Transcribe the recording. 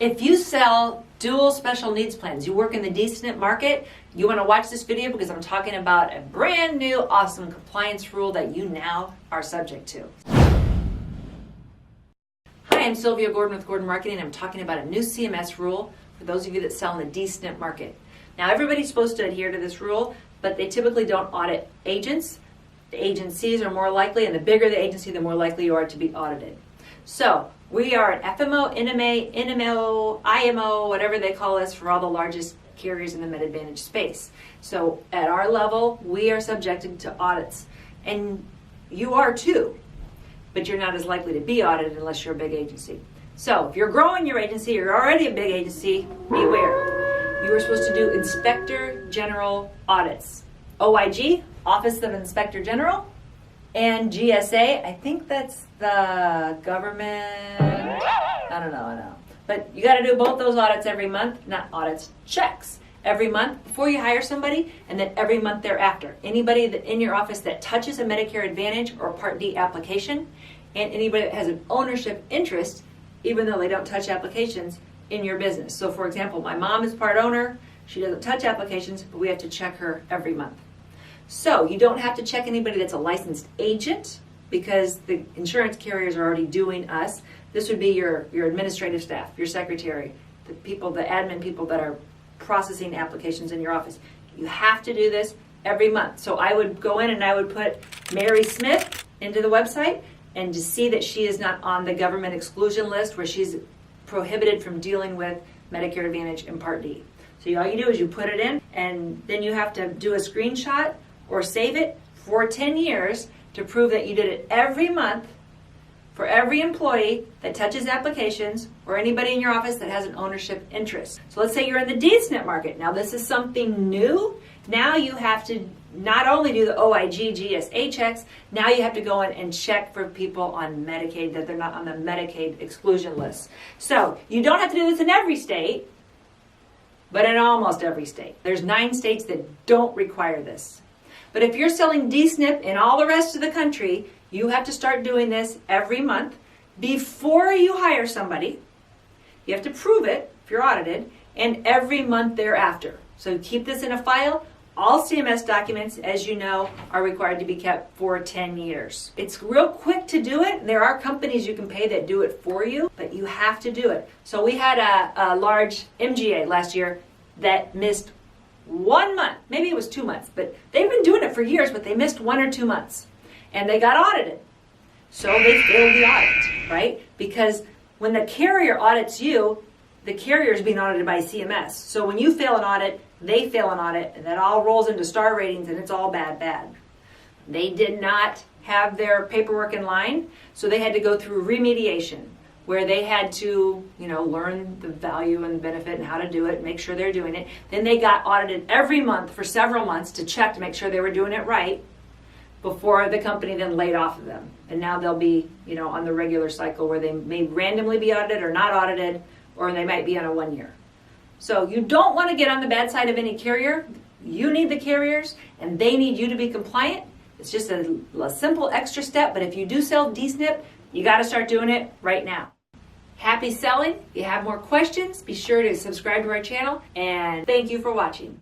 If you sell dual special needs plans, you work in the DSNP market, you want to watch this video because I'm talking about a brand new awesome compliance rule that you now are subject to. Hi, I'm Sylvia Gordon with Gordon Marketing. I'm talking about a new CMS rule for those of you that sell in the DSNP market. Now, everybody's supposed to adhere to this rule, but they typically don't audit agents. The agencies are more likely, and the bigger the agency, the more likely you are to be audited. So we are an FMO, NMA, NMO, IMO, whatever they call us, for all the largest carriers in the Med Advantage space. So at our level, we are subjected to audits, and you are too, but you're not as likely to be audited unless you're a big agency. So if you're growing your agency, you're already a big agency, beware. You are supposed to do Inspector General audits. OIG, Office of Inspector General, and GSA, I think that's the government, I don't know. But you got to do both those audits every month, not audits, checks every month before you hire somebody, and then every month thereafter. Anybody that in your office that touches a Medicare Advantage or Part D application, and anybody that has an ownership interest, even though they don't touch applications in your business. So for example, my mom is part owner, she doesn't touch applications, but we have to check her every month. So you don't have to check anybody that's a licensed agent because the insurance carriers are already doing us. This would be your administrative staff, your secretary, the people, the admin people that are processing applications in your office. You have to do this every month. So I would go in and I would put Mary Smith into the website, and to see that she is not on the government exclusion list where she's prohibited from dealing with Medicare Advantage and Part D. So all you do is you put it in, and then you have to do a screenshot or save it for 10 years to prove that you did it every month for every employee that touches applications or anybody in your office that has an ownership interest. So let's say you're in the DSNP market. Now this is something new. Now you have to not only do the OIG, GSA checks, now you have to go in and check for people on Medicaid that they're not on the Medicaid exclusion list. So you don't have to do this in every state, but in almost every state. There's 9 states that don't require this. But if you're selling DSNP in all the rest of the country, you have to start doing this every month before you hire somebody. You have to prove it if you're audited, and every month thereafter. So keep this in a file. All CMS documents, as you know, are required to be kept for 10 years. It's real quick to do it. There are companies you can pay that do it for you, but you have to do it. So we had a large MGA last year that missed 1 month, maybe it was 2 months, but they've been doing it for years, but they missed 1 or 2 months, and they got audited. So they failed the audit, right? Because when the carrier audits you, the carrier is being audited by CMS. So when you fail an audit, they fail an audit, and that all rolls into star ratings, and it's all bad. They did not have their paperwork in line, so they had to go through remediation, where they had to, learn the value and benefit and how to do it, make sure they're doing it. Then they got audited every month for several months to check to make sure they were doing it right before the company then laid off of them. And now they'll be, on the regular cycle where they may randomly be audited or not audited, or they might be on a 1 year. So you don't want to get on the bad side of any carrier. You need the carriers, and they need you to be compliant. It's just a simple extra step, but if you do sell DSNP, you got to start doing it right now. Happy selling. If you have more questions, be sure to subscribe to our channel, and thank you for watching.